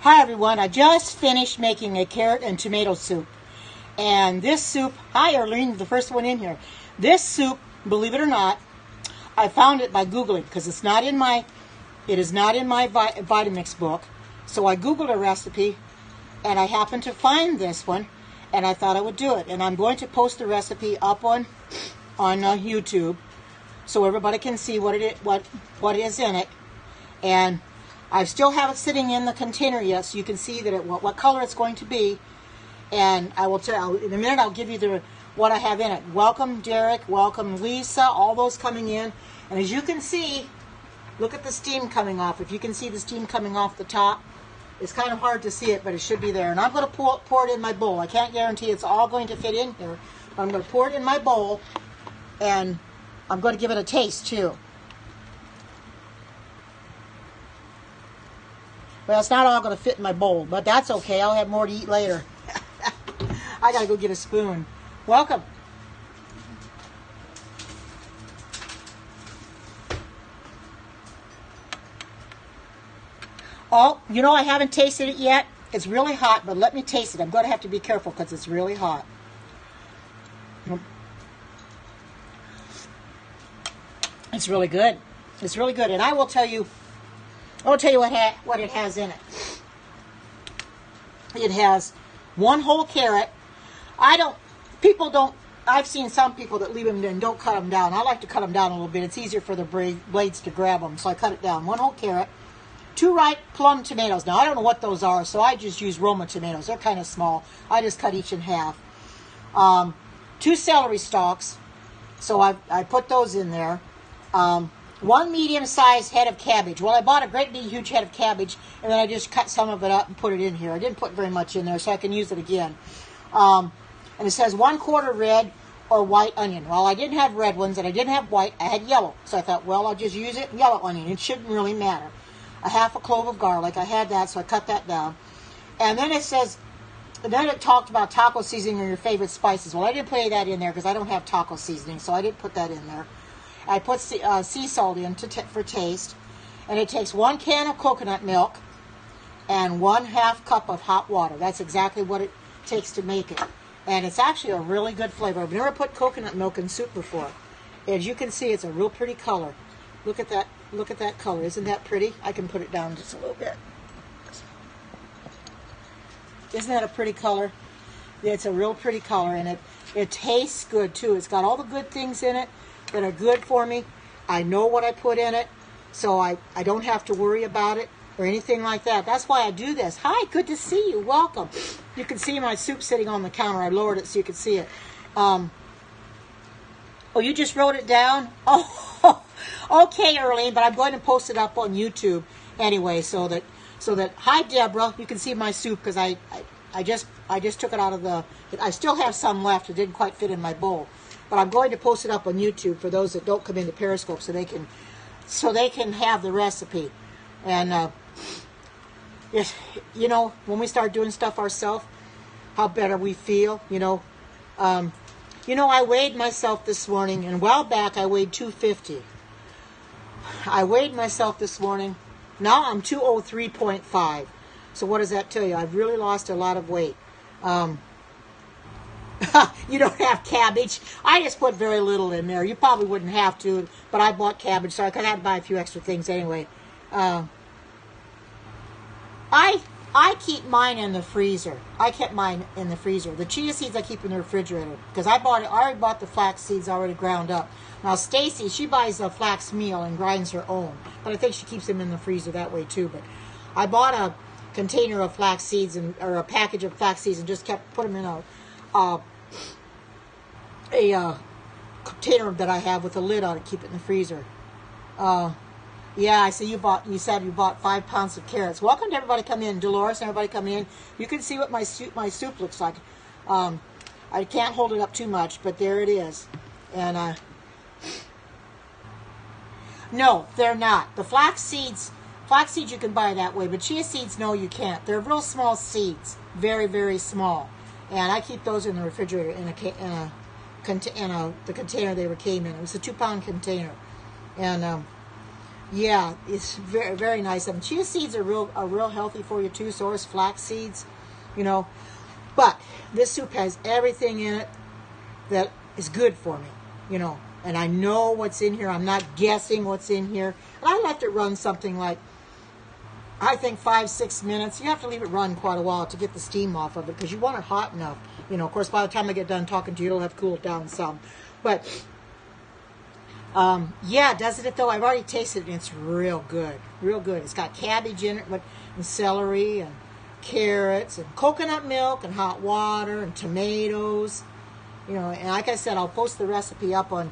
Hi everyone, I just finished making a carrot and tomato soup. And this soup, hi Arlene, the first one in here. This soup, believe it or not, I found it by Googling because it is not in my Vitamix book. So I Googled a recipe and I happened to find this one and I thought I would do it. And I'm going to post the recipe up on YouTube so everybody can see what is in it. And I still have it sitting in the container yet, so you can see that what color it's going to be. And I will tell in a minute. I'll give you what I have in it. Welcome Derek, welcome Lisa, all those coming in. And as you can see, look at the steam coming off. If you can see the steam coming off the top, it's kind of hard to see it, but it should be there. And I'm going to pour it in my bowl. I can't guarantee it's all going to fit in here, but I'm going to pour it in my bowl, and I'm going to give it a taste too. Well, it's not all going to fit in my bowl, but that's okay. I'll have more to eat later. I got to go get a spoon. Welcome. Oh, you know, I haven't tasted it yet. It's really hot, but let me taste it. I'm going to have to be careful because it's really hot. It's really good. It's really good, and I will tell you what it has in it. It has one whole carrot. I've seen some people that leave them and don't cut them down. I like to cut them down a little bit. It's easier for the blades to grab them, so I cut it down. One whole carrot. 2 ripe plum tomatoes. Now, I don't know what those are, so I just use Roma tomatoes. They're kind of small. I just cut each in half. 2 celery stalks, so I put those in there. 1 medium-sized head of cabbage. Well, I bought a great big huge head of cabbage, and then I just cut some of it up and put it in here. I didn't put very much in there, so I can use it again. And it says 1/4 red or white onion. Well, I didn't have red ones, and I didn't have white. I had yellow. So I thought, well, I'll just use it yellow onion. It shouldn't really matter. 1/2 clove of garlic. I had that, so I cut that down. And then it says, then it talked about taco seasoning or your favorite spices. Well, I didn't put any of that in there because I don't have taco seasoning, so I didn't put that in there. I put sea salt in for taste, and it takes 1 can of coconut milk and 1/2 cup of hot water. That's exactly what it takes to make it, and it's actually a really good flavor. I've never put coconut milk in soup before. As you can see, it's a real pretty color. Look at that! Look at that color. Isn't that pretty? I can put it down just a little bit. Isn't that a pretty color? It's a real pretty color, and it tastes good too. It's got all the good things in it that are good for me. I know what I put in it, so I don't have to worry about it or anything like that. That's why I do this. Hi, good to see you. Welcome. You can see my soup sitting on the counter. I lowered it so you could see it. Oh, you just wrote it down? Oh, okay, Earlene, but I'm going to post it up on YouTube anyway, so that hi, Deborah, you can see my soup because I just took it out of the. I still have some left. It didn't quite fit in my bowl. But I'm going to post it up on YouTube for those that don't come into Periscope, so they can have the recipe. And you know, when we start doing stuff ourselves, how better we feel. You know, I weighed myself this morning, and a while back I weighed 250. I weighed myself this morning. Now I'm 203.5. So what does that tell you? I've really lost a lot of weight. You don't have cabbage. I just put very little in there. You probably wouldn't have to, but I bought cabbage, so I had to buy a few extra things anyway. I keep mine in the freezer. I kept mine in the freezer. The chia seeds I keep in the refrigerator because I already bought the flax seeds already ground up. Now Stacy, she buys a flax meal and grinds her own, but I think she keeps them in the freezer that way too. But I bought a container of flax seeds or a package of flax seeds and just put them in a container that I have with a lid on it, keep it in the freezer. Yeah, I see you said you bought 5 pounds of carrots. Welcome to everybody come in. Dolores, everybody come in. You can see what my soup looks like. I can't hold it up too much, but there it is. And no, they're not. The flax seeds you can buy that way, but chia seeds, no, you can't. They're real small seeds, very, very small. And I keep those in the refrigerator in the container they came in. It was a 2-pound container. And Yeah, it's very, very nice. Chia seeds are real healthy for you too. So is flax seeds, you know. But this soup has everything in it that is good for me, you know. And I know what's in here. I'm not guessing what's in here. And I left it run something like, I think 5-6 minutes. You have to leave it run quite a while to get the steam off of it because you want it hot enough. You know, of course, by the time I get done talking to you, it'll have cooled down some. But yeah, doesn't it though? I've already tasted it and it's real good. Real good. It's got cabbage in it, and celery and carrots and coconut milk and hot water and tomatoes. You know, and like I said, I'll post the recipe up on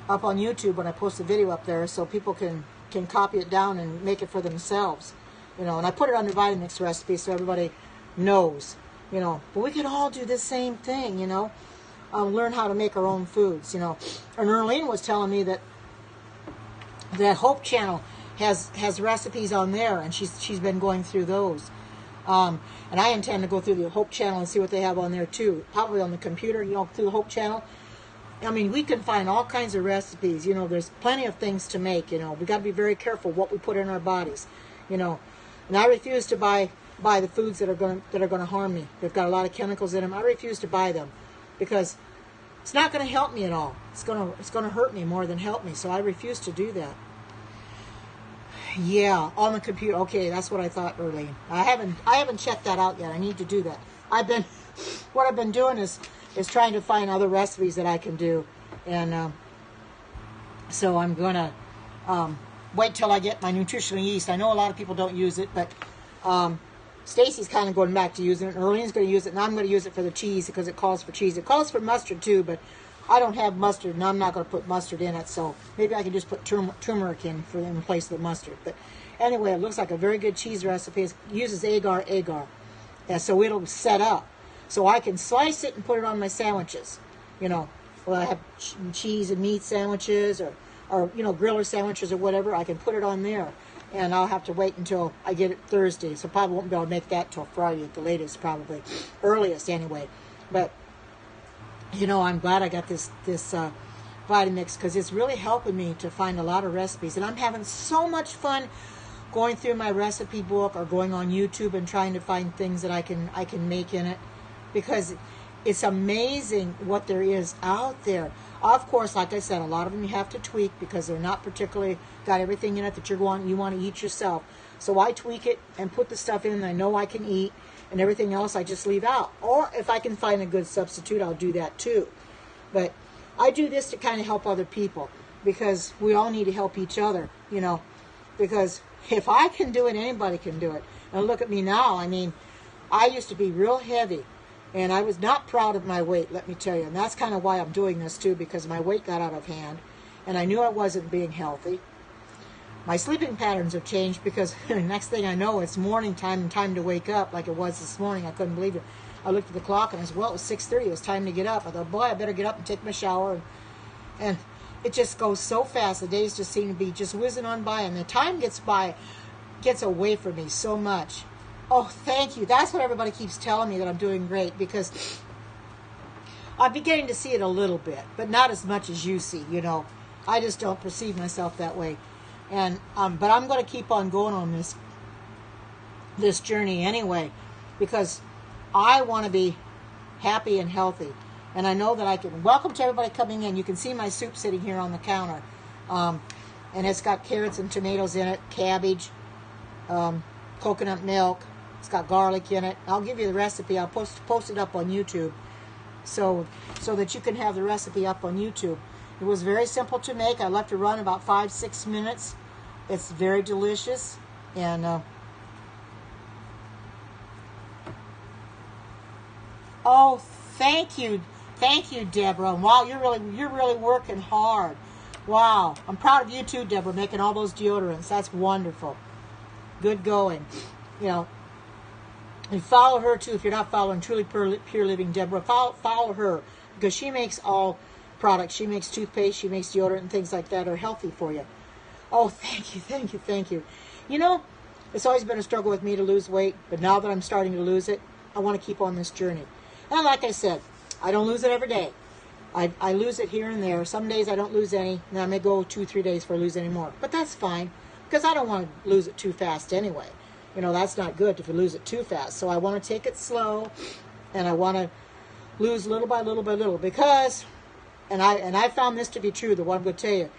YouTube when I post the video up there so people can copy it down and make it for themselves. You know, and I put it on the Vitamix recipe so everybody knows, you know. But we can all do the same thing, you know. Learn how to make our own foods, you know. And Erlene was telling me that Hope Channel has recipes on there, and she's been going through those. And I intend to go through the Hope Channel and see what they have on there too. Probably on the computer, you know, through the Hope Channel. I mean, we can find all kinds of recipes. You know, there's plenty of things to make. You know, we got to be very careful what we put in our bodies. You know, and I refuse to buy the foods that are going to harm me. They've got a lot of chemicals in them. I refuse to buy them because it's not going to help me at all. It's going to hurt me more than help me. So I refuse to do that. Yeah, on the computer. Okay, that's what I thought early. I haven't checked that out yet. I need to do that. What I've been doing is trying to find other recipes that I can do, and so I'm gonna wait till I get my nutritional yeast. I know a lot of people don't use it, but Stacy's kind of going back to using it. Erlene's going to use it, and I'm going to use it for the cheese because it calls for cheese. It calls for mustard too, but I don't have mustard, and I'm not going to put mustard in it, so maybe I can just put turmeric in place of the mustard. But anyway, it looks like a very good cheese recipe. It uses agar, and so it'll set up. So I can slice it and put it on my sandwiches. You know, well, I have cheese and meat sandwiches or you know, griller sandwiches or whatever. I can put it on there. And I'll have to wait until I get it Thursday. So probably won't be able to make that till Friday at the latest, probably. Earliest anyway. But, you know, I'm glad I got this Vitamix because it's really helping me to find a lot of recipes. And I'm having so much fun going through my recipe book or going on YouTube and trying to find things that I can make in it. Because it's amazing what there is out there. Of course, like I said, a lot of them you have to tweak because they're not particularly got everything in it that you want to eat yourself. So I tweak it and put the stuff in that I know I can eat, and everything else I just leave out. Or if I can find a good substitute, I'll do that too. But I do this to kind of help other people because we all need to help each other, you know. Because if I can do it, anybody can do it. And look at me now. I mean, I used to be real heavy. And I was not proud of my weight, let me tell you. And that's kind of why I'm doing this too, because my weight got out of hand. And I knew I wasn't being healthy. My sleeping patterns have changed because next thing I know, it's morning time and time to wake up like it was this morning. I couldn't believe it. I looked at the clock and I said, well, it was 6:30. It was time to get up. I thought, boy, I better get up and take my shower. And it just goes so fast. The days just seem to be just whizzing on by. And the time gets away from me so much. Oh, thank you. That's what everybody keeps telling me, that I'm doing great, because I'm beginning to see it a little bit, but not as much as you see, you know. I just don't perceive myself that way. And but I'm going to keep on going on this journey anyway, because I want to be happy and healthy. And I know that I can. Welcome to everybody coming in. You can see my soup sitting here on the counter. And it's got carrots and tomatoes in it, cabbage, coconut milk. It's got garlic in it. I'll give you the recipe. I'll post it up on YouTube so that you can have the recipe up on YouTube. It was very simple to make. I left it run about 5-6 minutes. It's very delicious. And oh, thank you, Deborah. Wow, you're really working hard. Wow, I'm proud of you too, Deborah, making all those deodorants. That's wonderful. Good going. You know, and follow her too if you're not following Truly Pure Living Deborah. Follow her because she makes all products. She makes toothpaste, she makes deodorant and things like that are healthy for you. Oh, thank you. You know, it's always been a struggle with me to lose weight, but now that I'm starting to lose it, I want to keep on this journey. And like I said, I don't lose it every day. I lose it here and there. Some days I don't lose any, and I may go 2-3 days before I lose any more. But that's fine. because I don't want to lose it too fast anyway. You know, that's not good if you lose it too fast. So I want to take it slow, and I want to lose little by little by little, because, and I found this to be true, the one I'm going to tell you,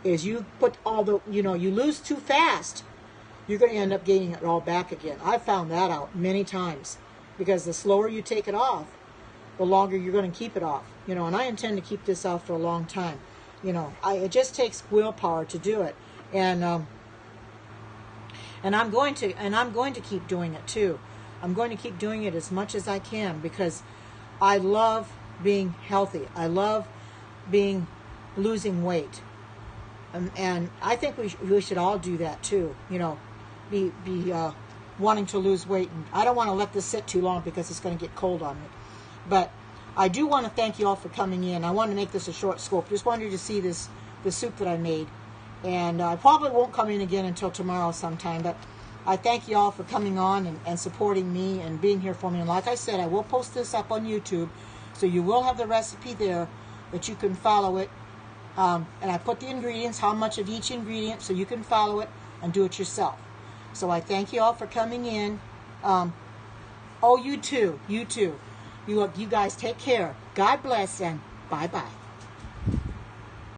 is you put all the, you know, you lose too fast, you're going to end up gaining it all back again. I found that out many times, because the slower you take it off, the longer you're going to keep it off. You know, and I intend to keep this off for a long time. You know, it just takes willpower to do it, and I'm going to keep doing it too. I'm going to keep doing it as much as I can, because I love being healthy. I love losing weight. And I think we should all do that too. You know, be wanting to lose weight. And I don't want to let this sit too long, because it's going to get cold on me. But I do want to thank you all for coming in. I wanted to make this a short scope. Just wanted you to see the soup that I made. And I probably won't come in again until tomorrow sometime. But I thank you all for coming on and supporting me and being here for me. And like I said, I will post this up on YouTube, so you will have the recipe there that you can follow it. And I put the ingredients, how much of each ingredient, so you can follow it and do it yourself. So I thank you all for coming in. Oh, you too. You guys take care. God bless, and bye-bye.